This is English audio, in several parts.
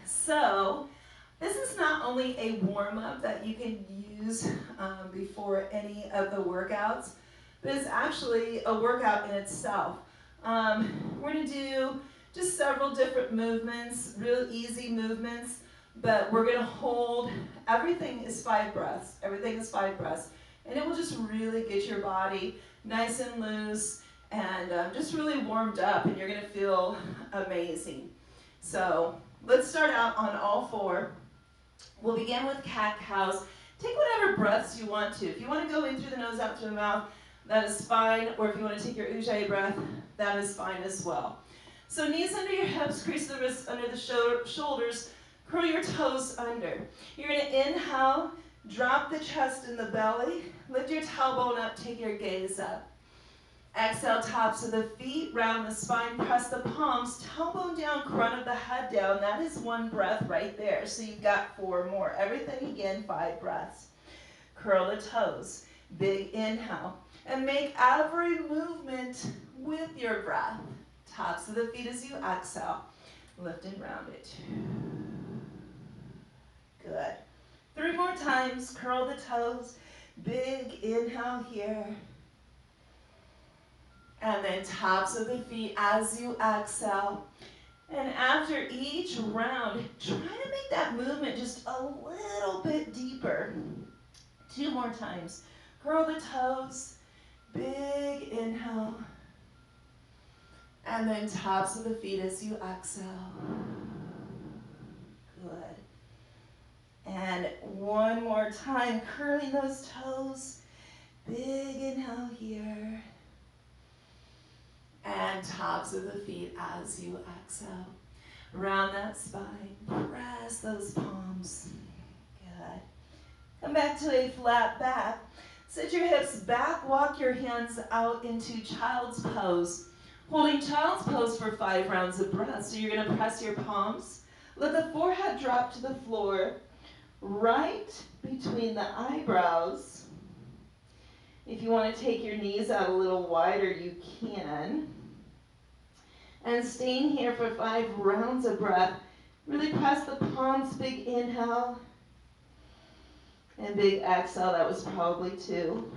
So this is not only a warm-up that you can use before any of the workouts, but it's actually a workout in itself. We're going to do just several different movements, real easy movements, but we're going to hold, everything is 5 breaths, everything is 5 breaths, and it will just really get your body nice and loose and just really warmed up, and you're going to feel amazing. So let's start out on all 4. We'll begin with cat-cows. Take whatever breaths you want to. If you want to go in through the nose, out through the mouth, that is fine. Or if you want to take your ujjayi breath, that is fine as well. So knees under your hips, crease the wrists under the shoulders, curl your toes under. You're going to inhale, drop the chest and the belly, lift your tailbone up, take your gaze up. Exhale, tops of the feet, round the spine, press the palms, tailbone down, crown of the head down. That is 1 breath right there. So you've got 4 more. Everything again, 5 breaths. Curl the toes, big inhale. And make every movement with your breath. Tops of the feet as you exhale. Lift and round it. Good. 3 more times, curl the toes, big inhale here. And then tops of the feet as you exhale. And after each round, try to make that movement just a little bit deeper. 2 more times. Curl the toes, big inhale. And then tops of the feet as you exhale. Good. And 1 more time, curling those toes, big inhale here. And tops of the feet as you exhale. Round that spine. Press those palms. Good. Come back to a flat back. Sit your hips back. Walk your hands out into child's pose. Holding child's pose for 5 rounds of breath. So you're going to press your palms. Let the forehead drop to the floor. Right between the eyebrows. If you want to take your knees out a little wider, you can. And staying here for 5 rounds of breath. Really press the palms, big inhale. And big exhale, that was probably 2.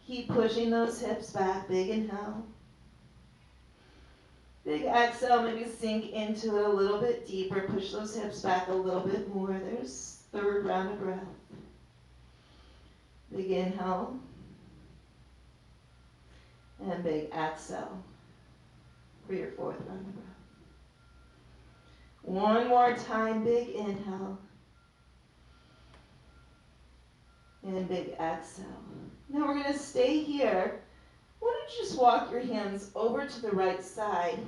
Keep pushing those hips back, big inhale. Big exhale, maybe sink into it a little bit deeper. Push those hips back a little bit more. There's 3rd round of breath. Big inhale. And big exhale for your 4th round of breath. 1 more time, big inhale. And big exhale. Now we're going to stay here. Why don't you just walk your hands over to the right side.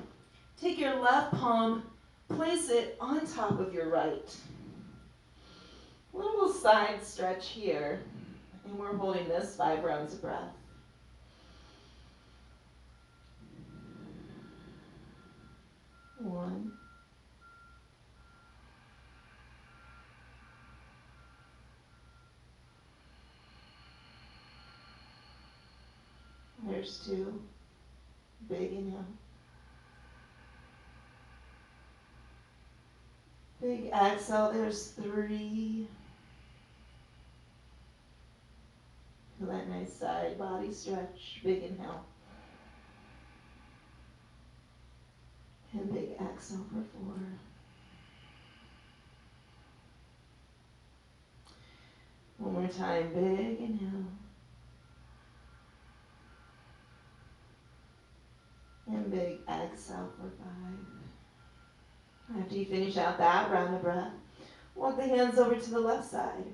Take your left palm, place it on top of your right. Little side stretch here. And we're holding this 5 rounds of breath. One. There's 2. Big inhale. Big exhale. There's 3. Feel that nice side body stretch. Big inhale. And big exhale for 4. One more time. Big inhale. And big exhale for 5. After you finish out that round of breath, walk the hands over to the left side.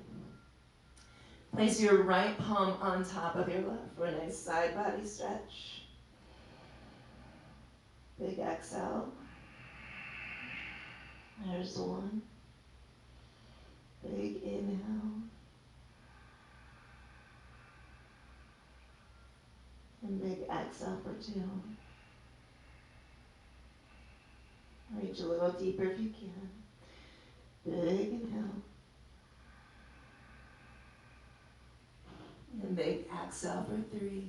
Place your right palm on top of your left for a nice side body stretch. Big exhale. There's 1. Big inhale. And big exhale for 2. Reach a little deeper if you can. Big inhale. And big exhale for 3.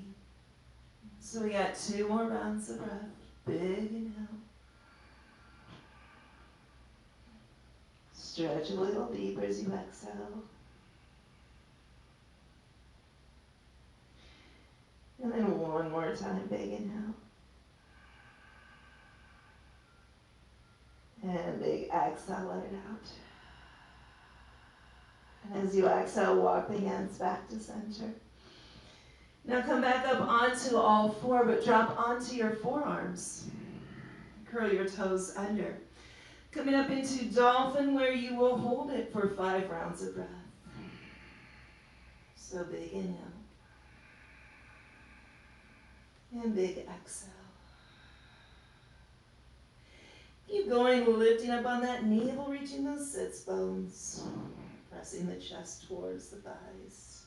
So we got 2 more rounds of breath. Big inhale. Stretch a little deeper as you exhale. And then one more time, big inhale. And big exhale, let it out. And as you exhale, walk the hands back to center. Now come back up onto all four, but drop onto your forearms. Curl your toes under. Coming up into dolphin, where you will hold it for 5 rounds of breath. So big inhale. And big exhale. Keep going, lifting up on that navel, reaching those sits bones. Pressing the chest towards the thighs.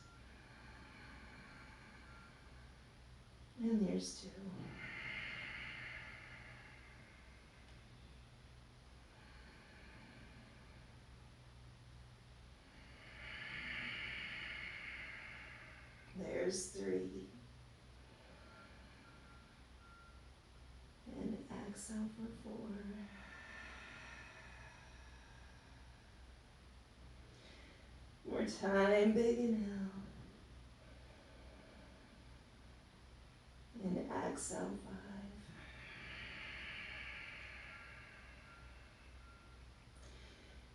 And there's 2. There's 3. And exhale for 4. More time, big inhale. And exhale 5.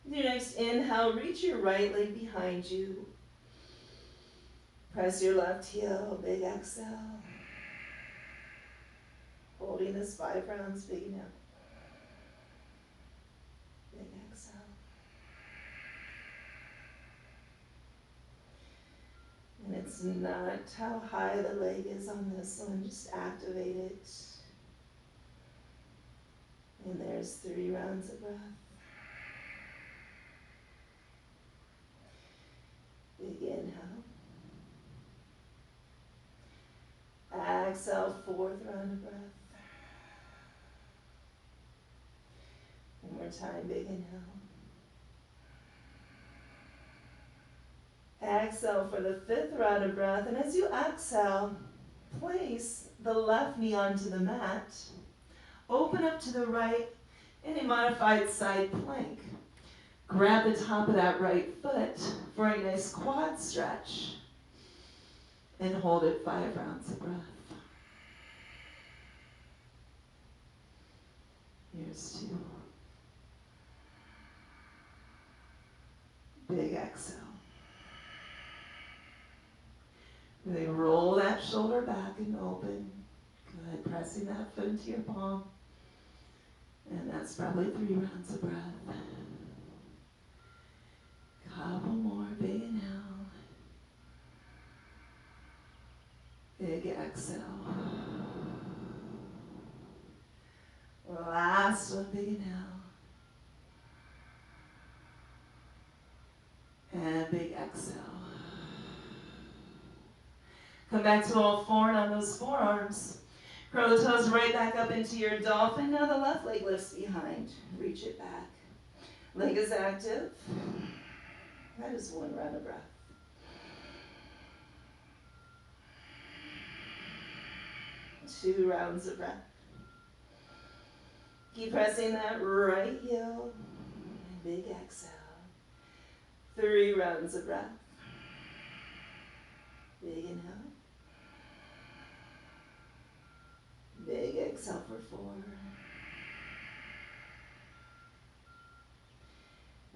With your next inhale, reach your right leg behind you. Press your left heel, big exhale. Holding this 5 rounds, big inhale. Big exhale. And it's not how high the leg is on this one, just activate it. And there's 3 rounds of breath. Big inhale. Exhale, 4th round of breath. One more time, big inhale. Exhale for the 5th round of breath. And as you exhale, place the left knee onto the mat. Open up to the right in a modified side plank. Grab the top of that right foot for a nice quad stretch. And hold it 5 rounds of breath. Here's 2. Big exhale. Really roll that shoulder back and open. Good. Pressing that foot into your palm. And that's probably 3 rounds of breath. Couple more. Big inhale. Big exhale. Last one, big inhale. And big exhale. Come back to all 4 and on those forearms. Curl the toes right back up into your dolphin. Now the left leg lifts behind. Reach it back. Leg is active. That is 1 round of breath. Two rounds of breath. Keep pressing that right heel. And big exhale. 3 rounds of breath. Big inhale. Big exhale for 4.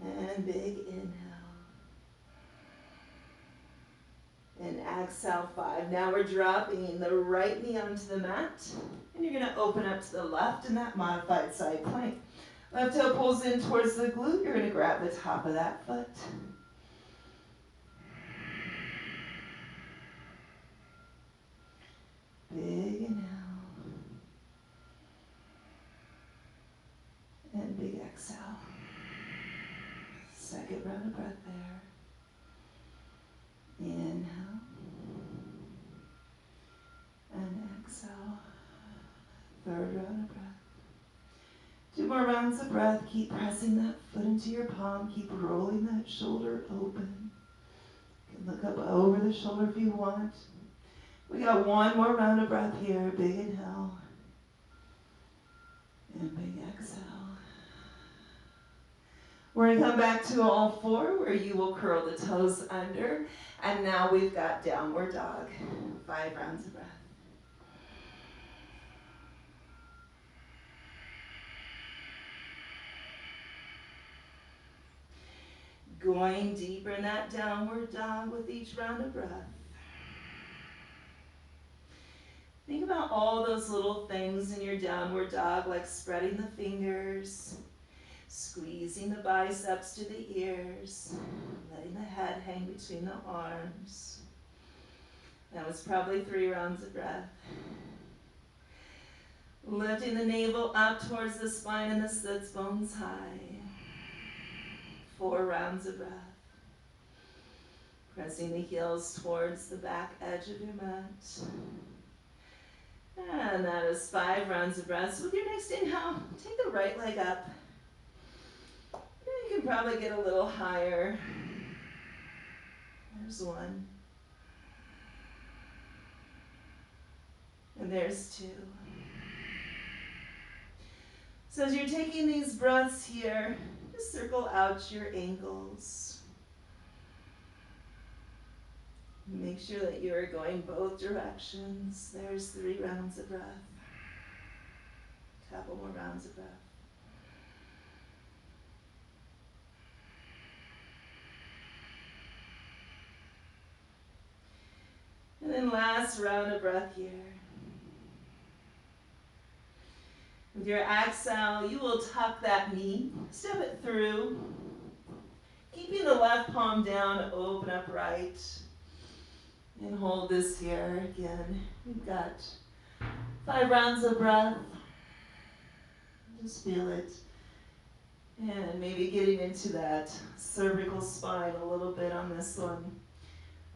And big inhale. And exhale 5. Now we're dropping the right knee onto the mat. And you're going to open up to the left in that modified side plank. Left toe pulls in towards the glute. You're going to grab the top of that foot. Big inhale. And big exhale. Second round of breath there. Inhale. And exhale. Third round of breath. 2 more rounds of breath. Keep pressing that foot into your palm. Keep rolling that shoulder open. You can look up over the shoulder if you want. We got 1 more round of breath here. Big inhale. And big exhale. We're going to come back to all four, where you will curl the toes under. And now we've got downward dog. 5 rounds of breath. Going deeper in that downward dog with each round of breath. Think about all those little things in your downward dog, like spreading the fingers, squeezing the biceps to the ears, letting the head hang between the arms. That was probably 3 rounds of breath. Lifting the navel up towards the spine and the sits bones high. 4 rounds of breath. Pressing the heels towards the back edge of your mat. And that is 5 rounds of breath. So with your next inhale, take the right leg up. And you can probably get a little higher. There's 1. And there's 2. So as you're taking these breaths here, just circle out your ankles. Make sure that you are going both directions. There's 3 rounds of breath. Couple more rounds of breath. And then last round of breath here. With your exhale, you will tuck that knee, step it through, keeping the left palm down, open up right, and hold this here again. We've got 5 rounds of breath. Just feel it. And maybe getting into that cervical spine a little bit on this one.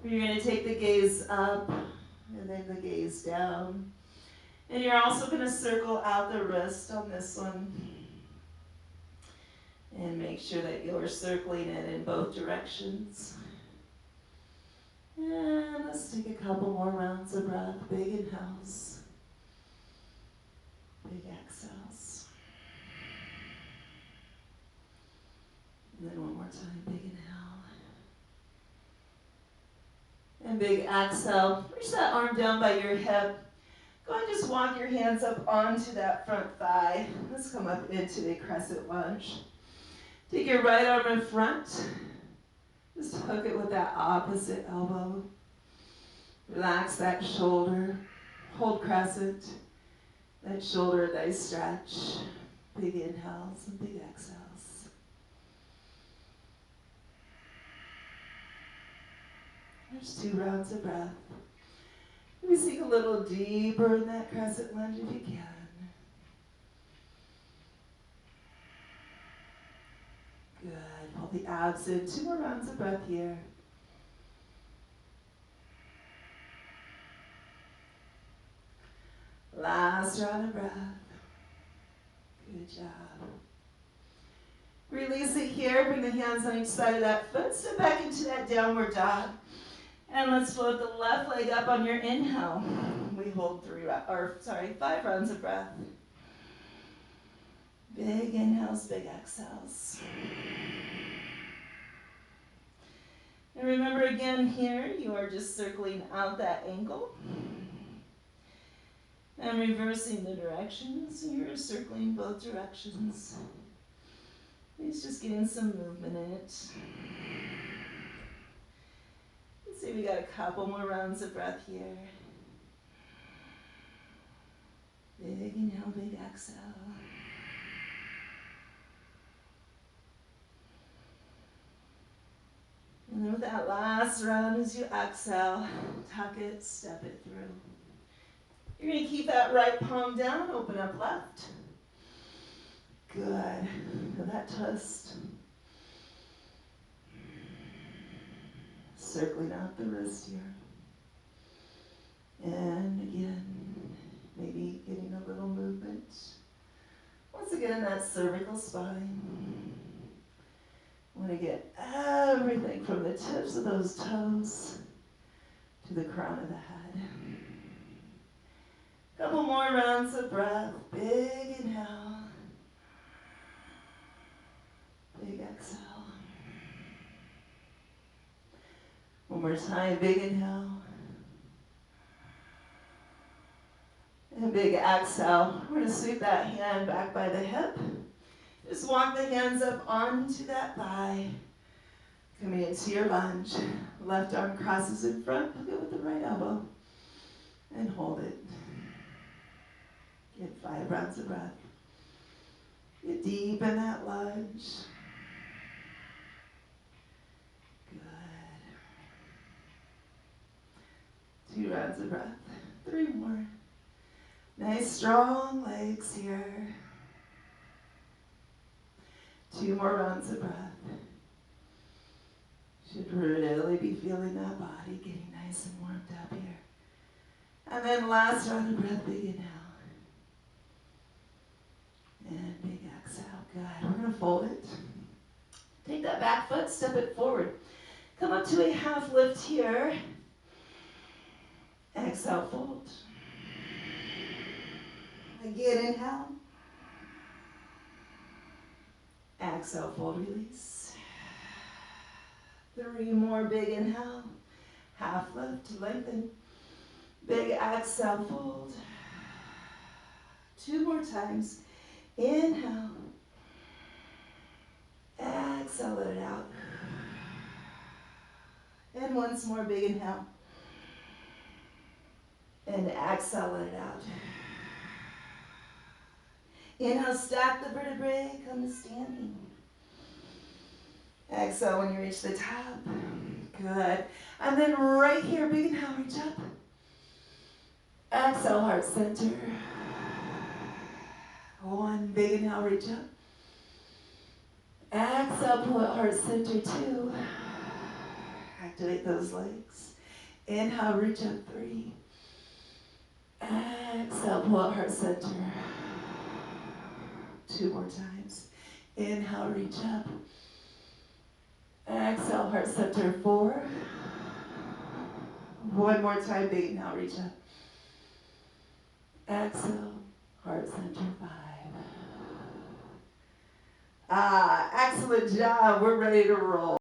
You're going to take the gaze up and then the gaze down. And you're also going to circle out the wrist on this one. And make sure that you're circling it in both directions. And let's take a couple more rounds of breath. Big inhales. Big exhales. And then one more time. Big inhale. And big exhale. Reach that arm down by your hip. Go and just walk your hands up onto that front thigh. Let's come up into a crescent lunge. Take your right arm in front. Just hook it with that opposite elbow. Relax that shoulder. Hold crescent. That shoulder, nice stretch. Big inhales and big exhales. There's 2 rounds of breath. Maybe sink a little deeper in that crescent lunge if you can. Good. Pull the abs in. 2 more rounds of breath here. Last round of breath. Good job. Release it here. Bring the hands on each side of that foot. Step back into that downward dog. And let's float the left leg up on your inhale. We hold 5 rounds of breath. Big inhales, big exhales. And remember again here, you are just circling out that ankle. And reversing the direction, so you're circling both directions. It's just getting some movement in it. Let's see, we got a couple more rounds of breath here. Big inhale, big exhale. And then with that last round, as you exhale, tuck it, step it through. You're going to keep that right palm down, open up left. Good. Feel that twist. Circling out the wrist here. And again, maybe getting a little movement. Once again, in that cervical spine. I want to get everything from the tips of those toes to the crown of the head. Couple more rounds of breath. Big inhale. Big exhale. One more time, big inhale. And big exhale. We're going to sweep that hand back by the hip. Just walk the hands up onto that thigh. Coming into your lunge. Left arm crosses in front. Hook it with the right elbow. And hold it. Get 5 rounds of breath. Get deep in that lunge. Good. 2 rounds of breath. 3 more. Nice strong legs here. 2 more rounds of breath. Should really be feeling that body getting nice and warmed up here. And then last round of breath, big inhale. And big exhale. Good. We're going to fold it. Take that back foot, step it forward. Come up to a half lift here. Exhale, fold. Again, inhale. Exhale, fold, release. 3 more, big inhale. Half lift, lengthen. Big exhale, fold. 2 more times. Inhale. Exhale, let it out. And once more, big inhale. And exhale, let it out. Inhale, stack the vertebrae, come to standing. Exhale when you reach the top. Good. And then right here, big inhale, reach up. Exhale, heart center. 1, big inhale, reach up. Exhale, pull it heart center, 2. Activate those legs. Inhale, reach up, 3. Exhale, pull it heart center. 2 more times. Inhale, reach up. Exhale, heart center, 4. 1 more time, big inhale, reach up. Exhale, heart center, 5. Excellent job. We're ready to roll.